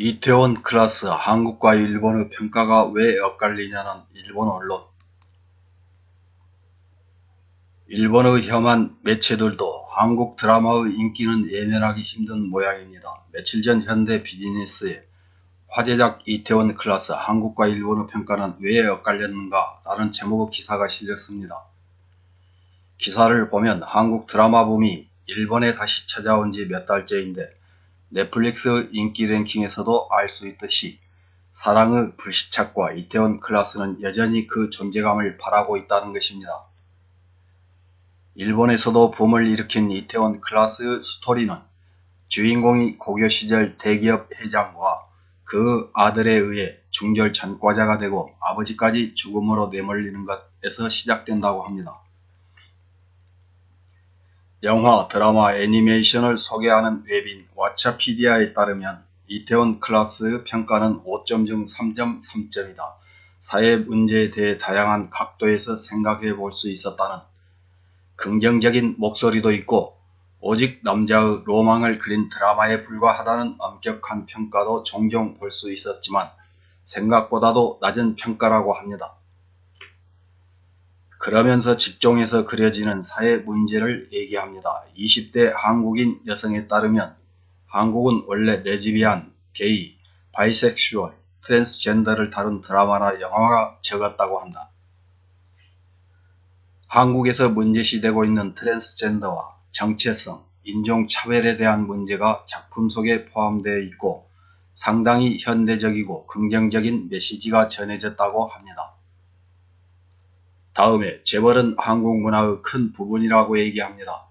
이태원 클라스 한국과 일본의 평가가 왜 엇갈리냐는 일본 언론. 일본의 혐한 매체들도 한국 드라마의 인기는 예면하기 힘든 모양입니다. 며칠 전 현대 비즈니스에 화제작 이태원 클라스 한국과 일본의 평가는 왜 엇갈렸는가 라는 제목의 기사가 실렸습니다. 기사를 보면 한국 드라마 붐이 일본에 다시 찾아온 지 몇 달째인데 넷플릭스 인기 랭킹에서도 알 수 있듯이 사랑의 불시착과 이태원 클라스는 여전히 그 존재감을 발하고 있다는 것입니다. 일본에서도 붐을 일으킨 이태원 클라스의 스토리는 주인공이 고교 시절 대기업 회장과 그 아들에 의해 중졸 전과자가 되고 아버지까지 죽음으로 내몰리는 것에서 시작된다고 합니다. 영화, 드라마, 애니메이션을 소개하는 웹인 왓챠피디아에 따르면 이태원 클라스의 평가는 5점 중 3.3점이다. 사회 문제에 대해 다양한 각도에서 생각해 볼 수 있었다는 긍정적인 목소리도 있고 오직 남자의 로망을 그린 드라마에 불과하다는 엄격한 평가도 종종 볼 수 있었지만 생각보다도 낮은 평가라고 합니다. 그러면서 직종에서 그려지는 사회 문제를 얘기합니다. 20대 한국인 여성에 따르면 한국은 원래 레즈비안, 게이, 바이섹슈얼, 트랜스젠더를 다룬 드라마나 영화가 적었다고 한다. 한국에서 문제시되고 있는 트랜스젠더와 정체성, 인종차별에 대한 문제가 작품 속에 포함되어 있고 상당히 현대적이고 긍정적인 메시지가 전해졌다고 합니다. 다음에 재벌은 한국 문화의 큰 부분이라고 얘기합니다.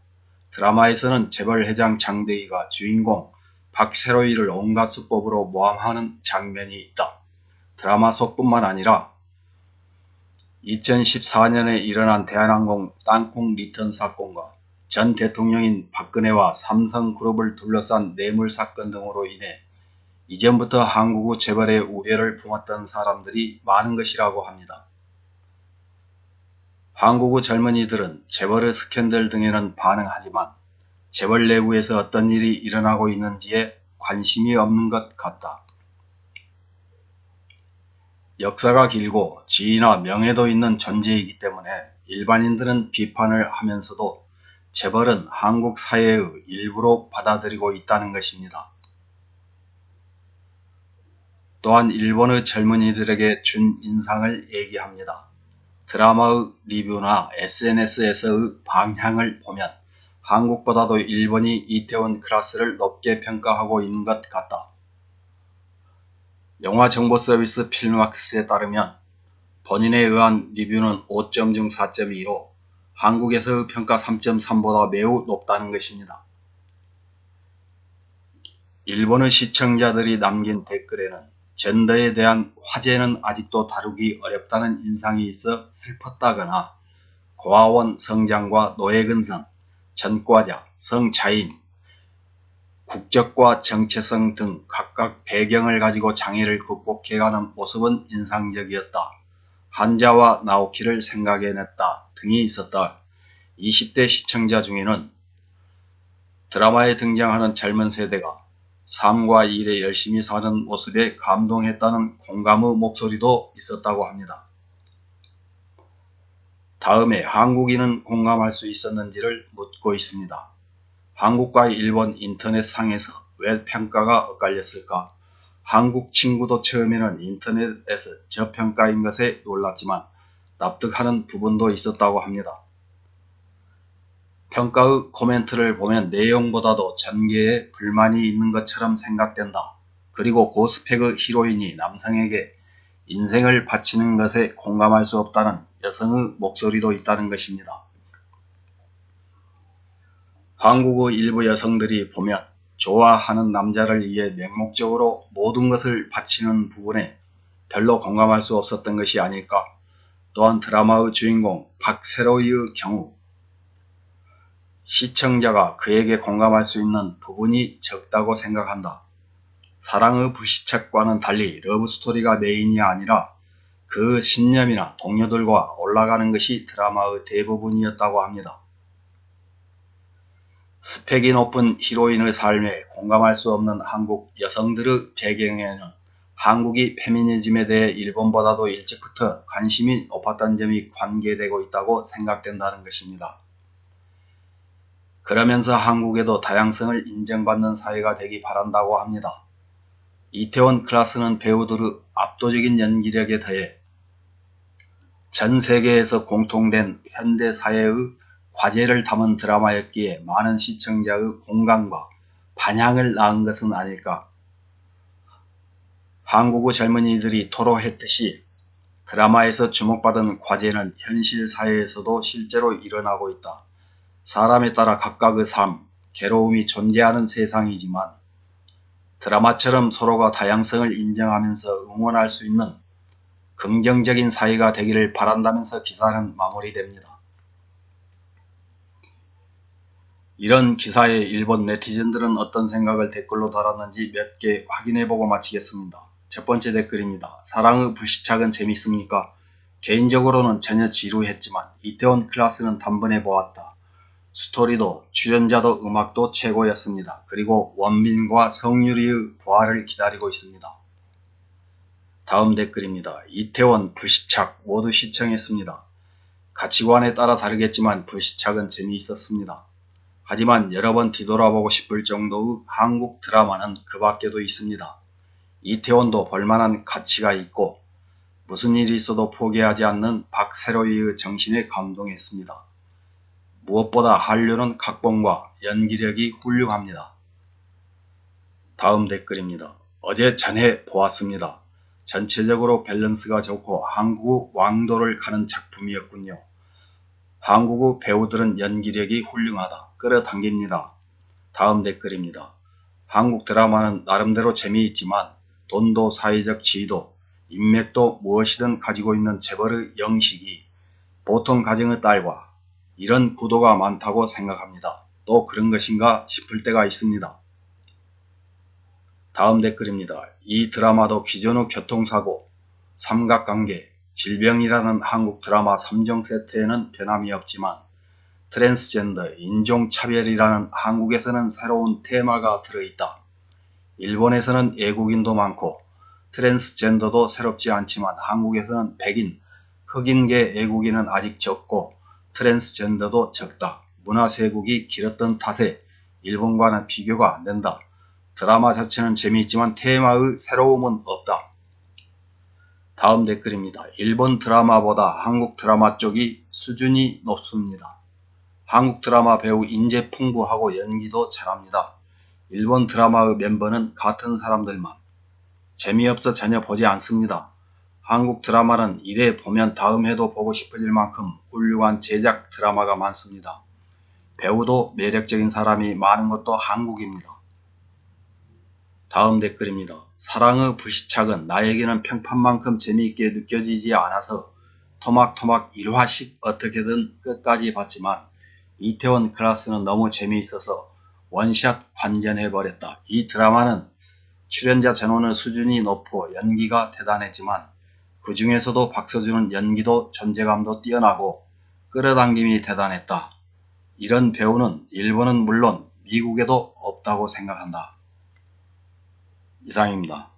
드라마에서는 재벌 회장 장대희가 주인공 박세로이를 온갖 수법으로 모함하는 장면이 있다. 드라마 속뿐만 아니라 2014년에 일어난 대한항공 땅콩 리턴 사건과 전 대통령인 박근혜와 삼성그룹을 둘러싼 뇌물 사건 등으로 인해 이전부터 한국의 재벌에 우려를 품었던 사람들이 많은 것이라고 합니다. 한국의 젊은이들은 재벌의 스캔들 등에는 반응하지만 재벌 내부에서 어떤 일이 일어나고 있는지에 관심이 없는 것 같다. 역사가 길고 지위나 명예도 있는 존재이기 때문에 일반인들은 비판을 하면서도 재벌은 한국 사회의 일부로 받아들이고 있다는 것입니다. 또한 일본의 젊은이들에게 준 인상을 얘기합니다. 드라마의 리뷰나 SNS에서의 방향을 보면 한국보다도 일본이 이태원 클라스를 높게 평가하고 있는 것 같다. 영화 정보 서비스 필마크스에 따르면 본인에 의한 리뷰는 5점 중 4.2로 한국에서의 평가 3.3보다 매우 높다는 것입니다. 일본의 시청자들이 남긴 댓글에는 젠더에 대한 화제는 아직도 다루기 어렵다는 인상이 있어 슬펐다거나 고아원 성장과 노예근성, 전과자, 성차인, 국적과 정체성 등 각각 배경을 가지고 장애를 극복해가는 모습은 인상적이었다. 한자와 나오키를 생각해냈다 등이 있었다. 20대 시청자 중에는 드라마에 등장하는 젊은 세대가 삶과 일에 열심히 사는 모습에 감동했다는 공감의 목소리도 있었다고 합니다. 다음에 한국인은 공감할 수 있었는지를 묻고 있습니다. 한국과 일본 인터넷상에서 왜 평가가 엇갈렸을까? 한국 친구도 처음에는 인터넷에서 저평가인 것에 놀랐지만 납득하는 부분도 있었다고 합니다. 평가의 코멘트를 보면 내용보다도 전개에 불만이 있는 것처럼 생각된다. 그리고 고스펙의 히로인이 남성에게 인생을 바치는 것에 공감할 수 없다는 여성의 목소리도 있다는 것입니다. 한국의 일부 여성들이 보면 좋아하는 남자를 위해 맹목적으로 모든 것을 바치는 부분에 별로 공감할 수 없었던 것이 아닐까. 또한 드라마의 주인공 박세로이의 경우 시청자가 그에게 공감할 수 있는 부분이 적다고 생각한다. 사랑의 불시착과는 달리 러브스토리가 메인이 아니라 그 신념이나 동료들과 올라가는 것이 드라마의 대부분이었다고 합니다. 스펙이 높은 히로인의 삶에 공감할 수 없는 한국 여성들의 배경에는 한국이 페미니즘에 대해 일본보다도 일찍부터 관심이 높았다는 점이 관계되고 있다고 생각된다는 것입니다. 그러면서 한국에도 다양성을 인정받는 사회가 되기 바란다고 합니다. 이태원 클라스는 배우들의 압도적인 연기력에 더해 전 세계에서 공통된 현대사회의 과제를 담은 드라마였기에 많은 시청자의 공감과 반향을 낳은 것은 아닐까. 한국의 젊은이들이 토로했듯이 드라마에서 주목받은 과제는 현실 사회에서도 실제로 일어나고 있다. 사람에 따라 각각의 삶, 괴로움이 존재하는 세상이지만 드라마처럼 서로가 다양성을 인정하면서 응원할 수 있는 긍정적인 사회가 되기를 바란다면서 기사는 마무리됩니다. 이런 기사에 일본 네티즌들은 어떤 생각을 댓글로 달았는지 몇 개 확인해보고 마치겠습니다. 첫 번째 댓글입니다. 사랑의 불시착은 재밌습니까? 개인적으로는 전혀 지루했지만 이태원 클라스는 단번에 보았다. 스토리도 출연자도 음악도 최고였습니다. 그리고 원빈과 성유리의 부활을 기다리고 있습니다. 다음 댓글입니다. 이태원 불시착 모두 시청했습니다. 가치관에 따라 다르겠지만 불시착은 재미있었습니다. 하지만 여러 번 뒤돌아보고 싶을 정도의 한국 드라마는 그 밖에도 있습니다. 이태원도 볼만한 가치가 있고 무슨 일이 있어도 포기하지 않는 박세로이의 정신에 감동했습니다. 무엇보다 한류는 각본과 연기력이 훌륭합니다. 다음 댓글입니다. 어제 전해 보았습니다. 전체적으로 밸런스가 좋고 한국의 왕도를 가는 작품이었군요. 한국의 배우들은 연기력이 훌륭하다. 끌어당깁니다. 다음 댓글입니다. 한국 드라마는 나름대로 재미있지만 돈도 사회적 지위도 인맥도 무엇이든 가지고 있는 재벌의 영식이 보통 가정의 딸과 이런 구도가 많다고 생각합니다. 또 그런 것인가 싶을 때가 있습니다. 다음 댓글입니다. 이 드라마도 기존의 교통사고, 삼각관계, 질병이라는 한국 드라마 3종 세트에는 변함이 없지만 트랜스젠더, 인종차별이라는 한국에서는 새로운 테마가 들어있다. 일본에서는 외국인도 많고 트랜스젠더도 새롭지 않지만 한국에서는 백인, 흑인계 외국인은 아직 적고 트랜스젠더도 적다. 문화세국이 길었던 탓에 일본과는 비교가 안된다. 드라마 자체는 재미있지만 테마의 새로움은 없다. 다음 댓글입니다. 일본 드라마보다 한국 드라마 쪽이 수준이 높습니다. 한국 드라마 배우 인재 풍부하고 연기도 잘합니다. 일본 드라마의 멤버는 같은 사람들만. 재미없어 전혀 보지 않습니다. 한국 드라마는 이래 보면 다음 해도 보고 싶어질 만큼 훌륭한 제작 드라마가 많습니다. 배우도 매력적인 사람이 많은 것도 한국입니다. 다음 댓글입니다. 사랑의 불시착은 나에게는 평판만큼 재미있게 느껴지지 않아서 토막토막 1화씩 어떻게든 끝까지 봤지만 이태원 클라스는 너무 재미있어서 원샷 관전해버렸다. 이 드라마는 출연자 전원의 수준이 높고 연기가 대단했지만 그 중에서도 박서준은 연기도 존재감도 뛰어나고 끌어당김이 대단했다. 이런 배우는 일본은 물론 미국에도 없다고 생각한다. 이상입니다.